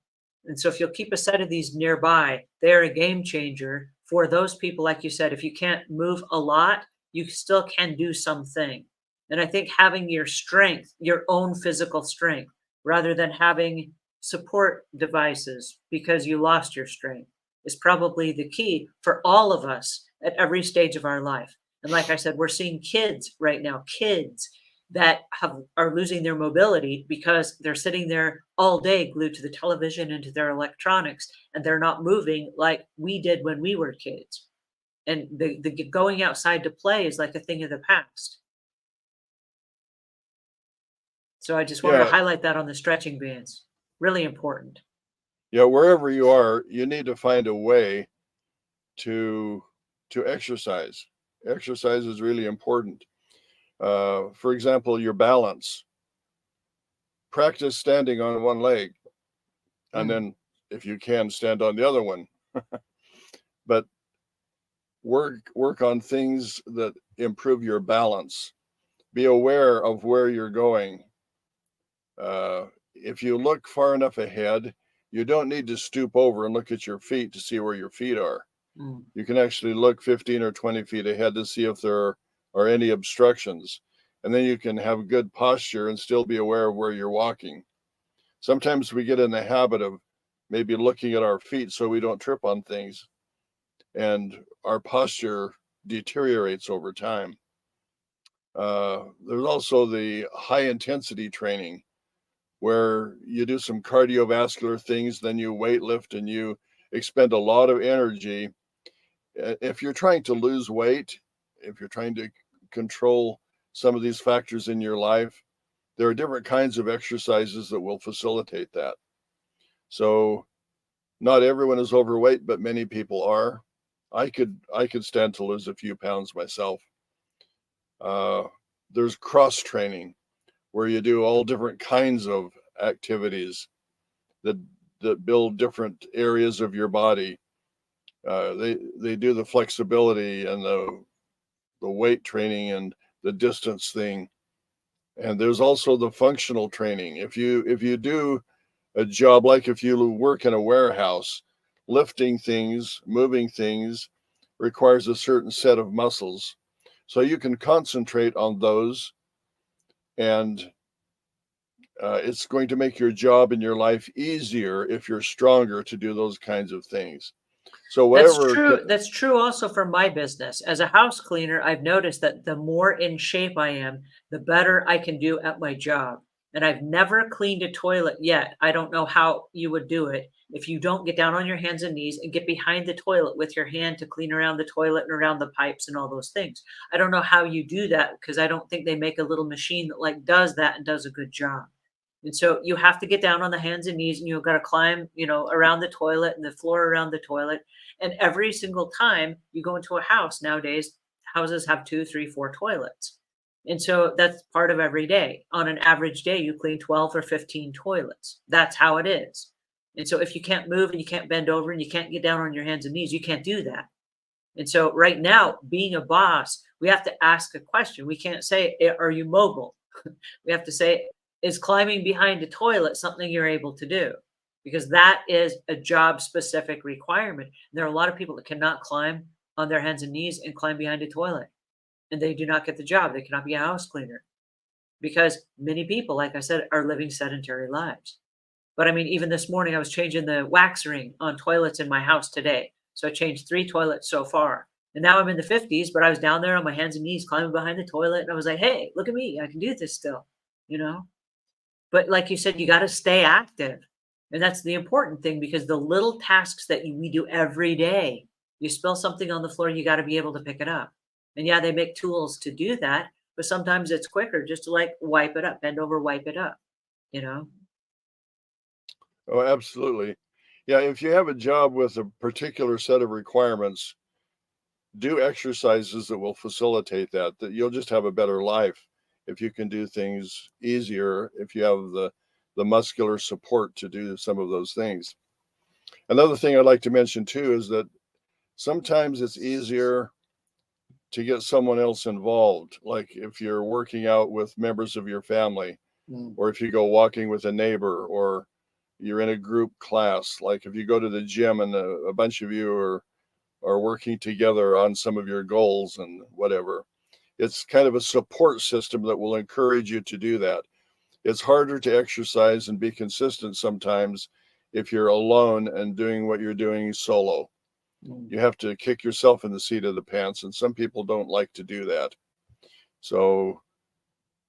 And so if you'll keep a set of these nearby, they're a game changer for those people. Like you said, if you can't move a lot, you still can do something. And I think having your strength, your own physical strength, rather than having support devices because you lost your strength, is probably the key for all of us at every stage of our life. And like I said, we're seeing kids right now, kids that are losing their mobility because they're sitting there all day glued to the television and to their electronics, and they're not moving like we did when we were kids. And the going outside to play is like a thing of the past. So I just wanted to highlight that on the stretching bands. Really important. Yeah, wherever you are, you need to find a way to exercise. Exercise is really important. For example, your balance. Practice standing on one leg, and then if you can, stand on the other one. But work on things that improve your balance. Be aware of where you're going. If you look far enough ahead, you don't need to stoop over and look at your feet to see where your feet are. You can actually look 15 or 20 feet ahead to see if there are any obstructions. And then you can have good posture and still be aware of where you're walking. Sometimes we get in the habit of maybe looking at our feet so we don't trip on things, and our posture deteriorates over time. There's also the high intensity training where you do some cardiovascular things, then you weight lift and you expend a lot of energy. If you're trying to lose weight, if you're trying to control some of these factors in your life, there are different kinds of exercises that will facilitate that. So not everyone is overweight, but many people are. I could stand to lose a few pounds myself. There's cross training where you do all different kinds of activities that build different areas of your body. They do the flexibility and the weight training and the distance thing. And there's also the functional training. If you do a job, like if you work in a warehouse, lifting things, moving things requires a certain set of muscles. So you can concentrate on those and it's going to make your job and your life easier if you're stronger to do those kinds of things. So That's whatever, true. That's true also for my business. As a house cleaner, I've noticed that the more in shape I am, the better I can do at my job. And I've never cleaned a toilet yet. I don't know how you would do it if you don't get down on your hands and knees and get behind the toilet with your hand to clean around the toilet and around the pipes and all those things. I don't know how you do that because I don't think they make a little machine that like does that and does a good job. And so you have to get down on the hands and knees and you've got to climb, around the toilet and the floor around the toilet. And every single time you go into a house nowadays, houses have two, three, four toilets. And so that's part of every day. On an average day, you clean 12 or 15 toilets. That's how it is. And so if you can't move and you can't bend over and you can't get down on your hands and knees, you can't do that. And so right now, being a boss, we have to ask a question. We can't say, are you mobile? We have to say, is climbing behind a toilet something you're able to do? Because that is a job specific requirement. And there are a lot of people that cannot climb on their hands and knees and climb behind a toilet, and they do not get the job. They cannot be a house cleaner because many people, like I said, are living sedentary lives. But I mean, even this morning, I was changing the wax ring on toilets in my house today. So I changed 3 toilets so far. And now I'm in the 50s, but I was down there on my hands and knees climbing behind the toilet. And I was like, hey, look at me. I can do this still, you know? But like you said, you got to stay active. And that's the important thing because the little tasks that we do every day, you spill something on the floor, you got to be able to pick it up. And yeah, they make tools to do that, but sometimes it's quicker just to like wipe it up, bend over, wipe it up, you know? oh, absolutely. Yeah, if you have a job with a particular set of requirements, do exercises that will facilitate that, that you'll just have a better life if you can do things easier, if you have the muscular support to do some of those things. Another thing I'd like to mention too is that sometimes it's easier to get someone else involved. Like if you're working out with members of your family, Mm. or if you go walking with a neighbor, or you're in a group class, like if you go to the gym and a bunch of you are working together on some of your goals and whatever. It's kind of a support system that will encourage you to do that. It's harder to exercise and be consistent sometimes if you're alone and doing what you're doing solo. Mm. You have to kick yourself in the seat of the pants, and some people don't like to do that. So,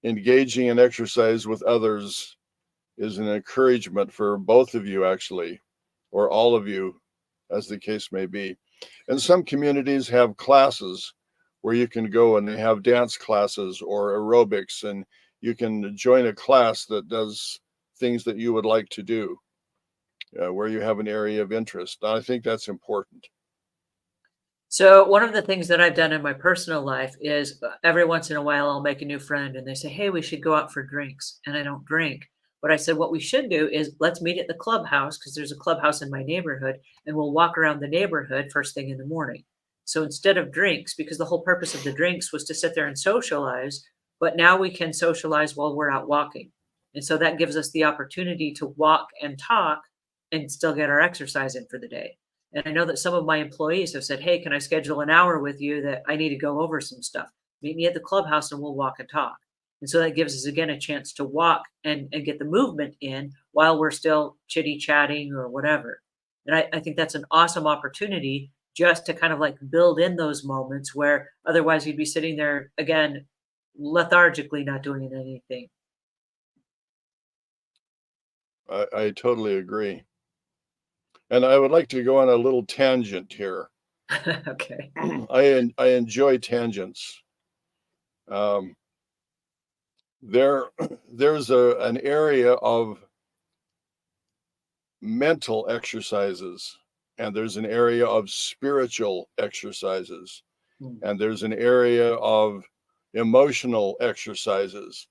engaging in exercise with others is an encouragement for both of you, actually, or all of you, as the case may be. And some communities have classes where you can go and they have dance classes or aerobics, and you can join a class that does things that you would like to do, where you have an area of interest. I think that's important. So one of the things that I've done in my personal life is every once in a while I'll make a new friend and they say, "Hey, we should go out for drinks." And I don't drink. But I said, what we should do is let's meet at the clubhouse because there's a clubhouse in my neighborhood and we'll walk around the neighborhood first thing in the morning. So instead of drinks, because the whole purpose of the drinks was to sit there and socialize, but now we can socialize while we're out walking. And so that gives us the opportunity to walk and talk and still get our exercise in for the day. And I know that some of my employees have said, "Hey, can I schedule an hour with you that I need to go over some stuff? Meet me at the clubhouse and we'll walk and talk." And so that gives us again a chance to walk and get the movement in while we're still chitty chatting or whatever. And I think that's an awesome opportunity just to kind of like build in those moments where otherwise you'd be sitting there again lethargically not doing anything. I totally agree. And I would like to go on a little tangent here. Okay. I enjoy tangents. Um, there there's an area of mental exercises, and there's an area of spiritual exercises, Mm. and there's an area of emotional exercises.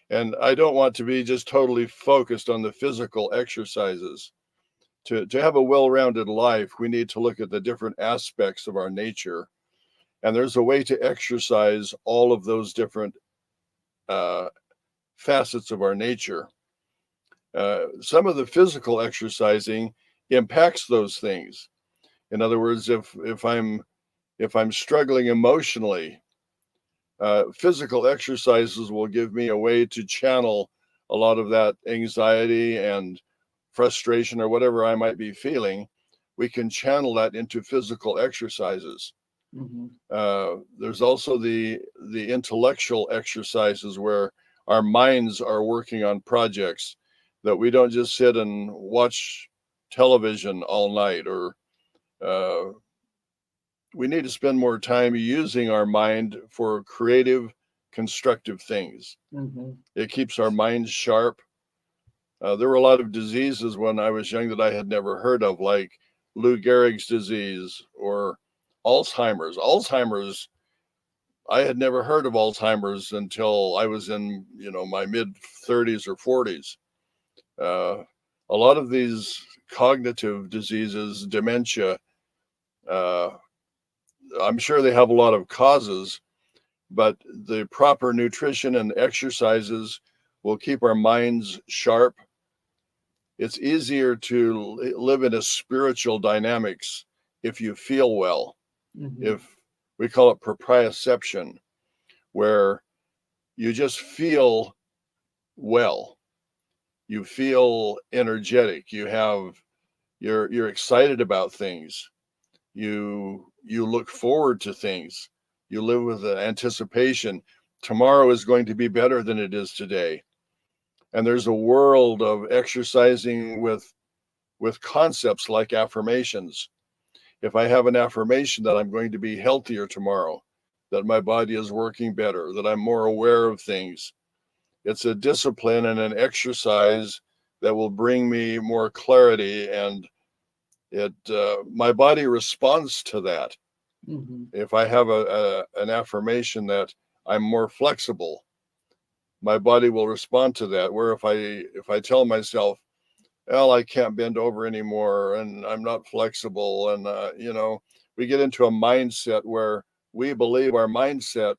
And I don't want to be just totally focused on the physical exercises. To have a well-rounded life, we need to look at the different aspects of our nature. And there's a way to exercise all of those different uh, facets of our nature. Some of the physical exercising impacts those things. In other words, if I'm struggling emotionally, physical exercises will give me a way to channel a lot of that anxiety and frustration or whatever I might be feeling, we can channel that into physical exercises. Mhm. There's also the intellectual exercises where our minds are working on projects, that we don't just sit and watch television all night, or uh, we need to spend more time using our mind for creative, constructive things. Mhm. It keeps our minds sharp. There were a lot of diseases when I was young that I had never heard of, like Lou Gehrig's disease or Alzheimer's. I had never heard of Alzheimer's until I was in, my mid 30s or 40s. A lot of these cognitive diseases, dementia, uh, I'm sure they have a lot of causes, but the proper nutrition and exercises will keep our minds sharp. It's easier to live in a spiritual dynamics if you feel well. Mhm. If we call it proprioception, where you just feel well, you feel energetic, you're excited about things, you look forward to things, you live with the anticipation tomorrow is going to be better than it is today. And there's a world of exercising with concepts like affirmations. If I have an affirmation that I'm going to be healthier tomorrow, that my body is working better, that I'm more aware of things, it's a discipline and an exercise that will bring me more clarity, and it my body responds to that. Mhm. If I have an affirmation that I'm more flexible, my body will respond to that. Where if I tell myself, well, I can't bend over anymore and I'm not flexible, and we get into a mindset where we believe our mindset,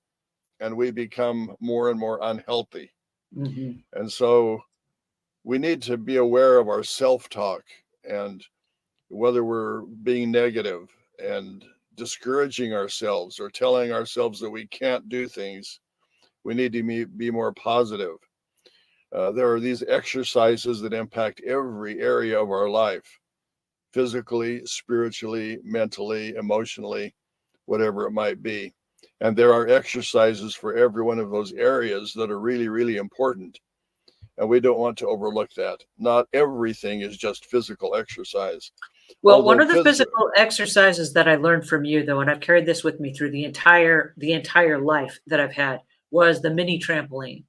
and we become more and more unhealthy. Mhm. And so we need to be aware of our self-talk, and whether we're being negative and discouraging ourselves or telling ourselves that we can't do things. We need to be more positive. There are these exercises that impact every area of our life: physically, spiritually, mentally, emotionally, whatever it might be. And there are exercises for every one of those areas that are really, really important. And we don't want to overlook that. Not everything is just physical exercise. Well, one Although of the physical exercises that I learned from you, though, and I've carried this with me through the entire life that I've had, was the mini trampoline.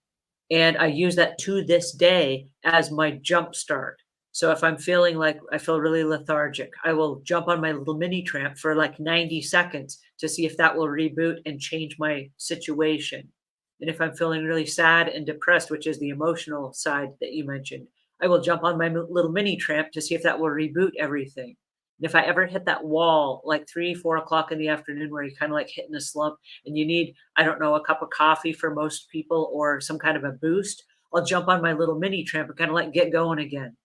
And I use that to this day as my jump start. So if I'm feeling like I feel really lethargic, I will jump on my little mini tramp for like 90 seconds to see if that will reboot and change my situation. And if I'm feeling really sad and depressed, which is the emotional side that you mentioned, I will jump on my little mini tramp to see if that will reboot everything. And if I ever hit that wall like 3, 4 o'clock in the afternoon where you're kind of like hitting a slump and you need, I don't know, a cup of coffee for most people or some kind of a boost, I'll jump on my little mini tramp and kind of like get going again.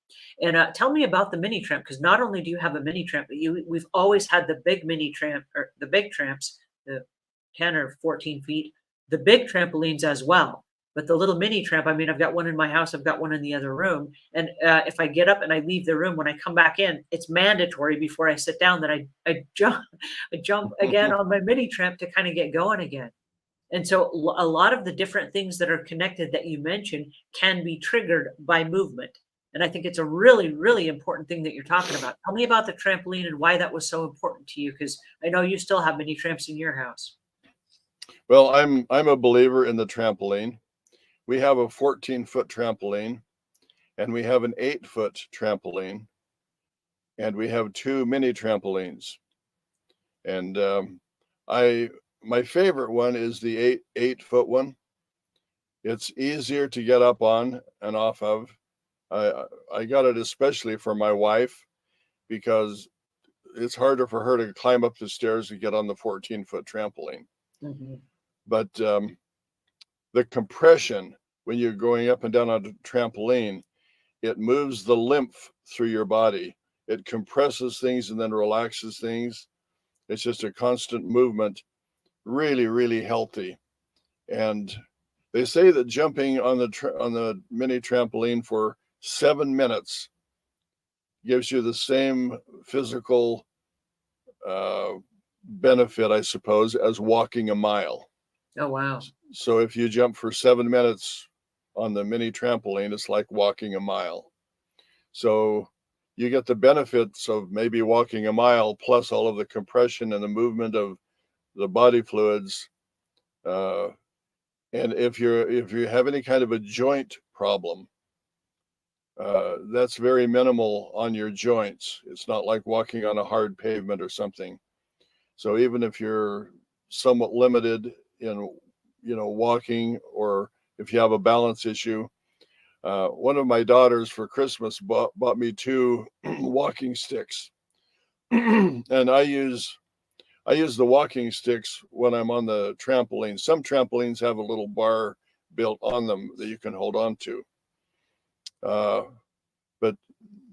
And tell me about the mini tramp, because not only do you have a mini tramp, but we've always had the big mini tramp, or the big tramps, the 10 or 14 feet, the big trampolines as well. But the little mini tramp, I mean, I've got one in my house, I've got one in the other room. And if I get up and I leave the room, when I come back in, it's mandatory before I sit down that I jump, I jump again on my mini tramp to kind of get going again. And so a lot of the different things that are connected that you mentioned can be triggered by movement. And I think it's a really, really important thing that you're talking about. Tell me about the trampoline and why that was so important to you, because I know you still have mini tramps in your house. Well, I'm a believer in the trampoline. We have a 14-foot trampoline, and we have an 8-foot trampoline, and we have two mini trampolines. And I my favorite one is the eight-foot one. It's easier to get up on and off of. I got it especially for my wife, because it's harder for her to climb up the stairs to get on the 14-foot trampoline. Mhm. But the compression when you're going up and down on a trampoline, it moves the lymph through your body. It compresses things and then relaxes things. It's just a constant movement, really, really healthy. And They say that jumping on the mini trampoline for 7 minutes gives you the same physical benefit, I suppose, as walking a mile. Oh, wow. So if you jump for 7 minutes on the mini trampoline, it's like walking a mile. So you get the benefits of maybe walking a mile plus all of the compression and the movement of the body fluids. And if you have any kind of a joint problem, that's very minimal on your joints. It's not like walking on a hard pavement or something. So even if you're somewhat limited in, walking, or if you have a balance issue, one of my daughters for Christmas bought me 2 walking sticks, and I use the walking sticks when I'm on the trampoline. Some trampolines have a little bar built on them that you can hold on to. But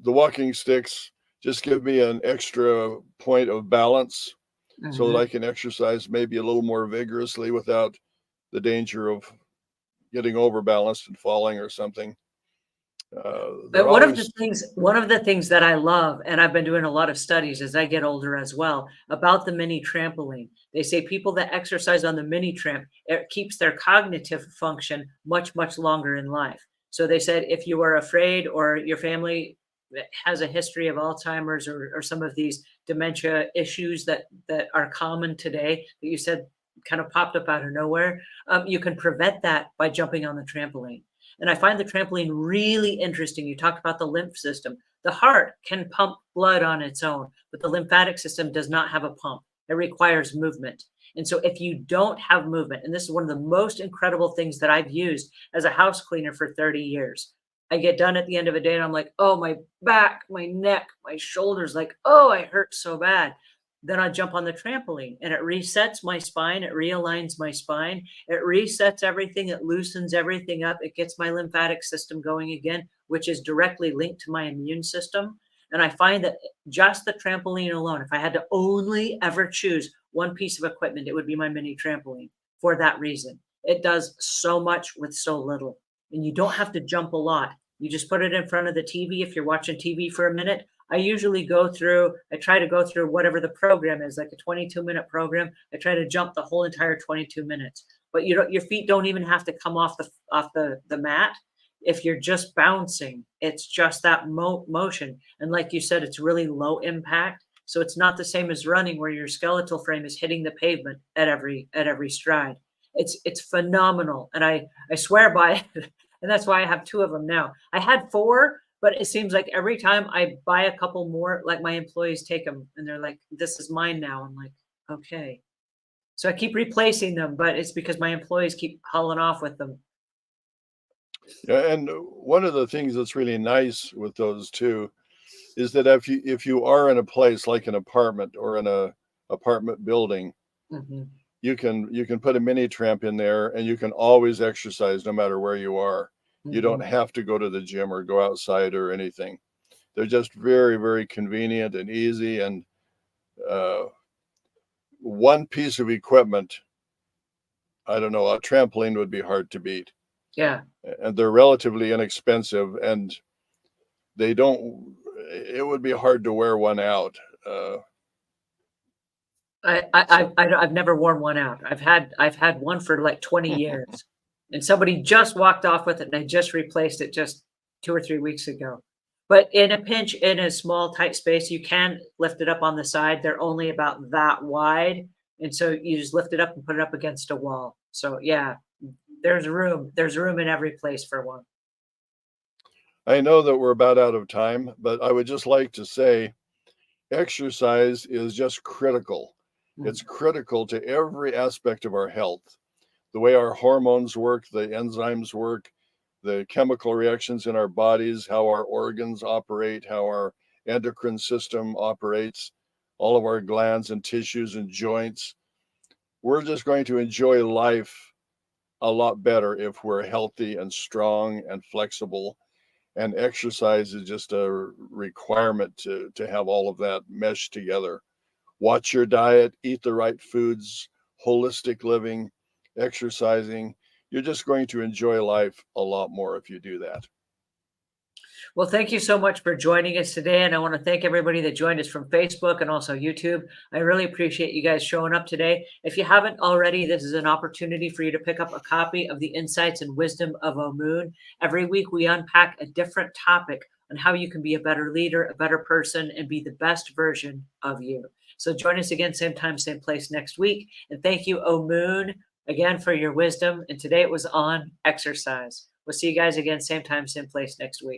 the walking sticks just give me an extra point of balance so that I can exercise maybe a little more vigorously without the danger of getting overbalanced and falling or something. But one of the things that I love, and I've been doing a lot of studies as I get older as well, about the mini trampoline. They say people that exercise on the mini tramp, it keeps their cognitive function much, much longer in life. So they said if you are afraid, or your family has a history of Alzheimer's, or some of these dementia issues that are common today, that you said kind of popped up out of nowhere, you can prevent that by jumping on the trampoline. And I find the trampoline really interesting. You talked about the lymph system. The heart can pump blood on its own, but the lymphatic system does not have a pump. It requires movement. And so if you don't have movement, and this is one of the most incredible things that I've used as a house cleaner for 30 years. I get done at the end of a day and I'm like, oh, my back, my neck, my shoulders, like, oh, I hurt so bad. Then I jump on the trampoline and it resets my spine. It realigns my spine. It resets everything. It loosens everything up. It gets my lymphatic system going again, which is directly linked to my immune system. And I find that just the trampoline alone, if I had to only ever choose one piece of equipment, it would be my mini trampoline for that reason. It does so much with so little. And you don't have to jump a lot. You just put it in front of the TV. If you're watching TV for a minute, I try to go through whatever the program is, like a 22-minute program. I try to jump the whole entire 22 minutes. But your feet don't even have to come off the mat. If you're just bouncing, it's just that motion. And like you said, it's really low impact. So it's not the same as running, where your skeletal frame is hitting the pavement at every stride. It's phenomenal. And I swear by it. And that's why I have 2 of them now. I had 4, but it seems like every time I buy a couple more, like, my employees take them and they're like, this is mine now. I'm like, okay. So I keep replacing them, but it's because my employees keep hauling off with them. Yeah, and one of the things that's really nice with those too is that if you are in a place like an apartment or in a apartment building, Mhm. you can put a mini tramp in there and you can always exercise no matter where you are. You don't Mhm. have to go to the gym or go outside or anything. They're just very, very convenient and easy. And uh, one piece of equipment, I don't know, a trampoline would be hard to beat. Yeah. And they're relatively inexpensive, and they don't, it would be hard to wear one out. So I've never worn one out. I've had one for like 20 years, and somebody just walked off with it, and I just replaced it just 2 or 3 weeks ago. But in a pinch, in a small, tight space, you can lift it up on the side. They're only about that wide, and so you just lift it up and put it up against a wall. So yeah, there's room. There's room in every place for one. I know that we're about out of time, but I would just like to say exercise is just critical. It's Mm. critical to every aspect of our health. The way our hormones work, the enzymes work, the chemical reactions in our bodies, how our organs operate, how our endocrine system operates, all of our glands and tissues and joints. We're just going to enjoy life a lot better if we're healthy and strong and flexible. And exercise is just a requirement to have all of that meshed together. Watch your diet, eat the right foods, holistic living, exercising. you're just going to enjoy life a lot more if you do that. Well, thank you so much for joining us today. And I want to thank everybody that joined us from Facebook and also YouTube. I really appreciate you guys showing up today. If you haven't already, this is an opportunity for you to pick up a copy of the Insights and Wisdom of Omuugn. Every week, we unpack a different topic on how you can be a better leader, a better person, and be the best version of you. So join us again, same time, same place next week. And thank you, Omuugn, again for your wisdom. And today it was on exercise. We'll see you guys again, same time, same place next week.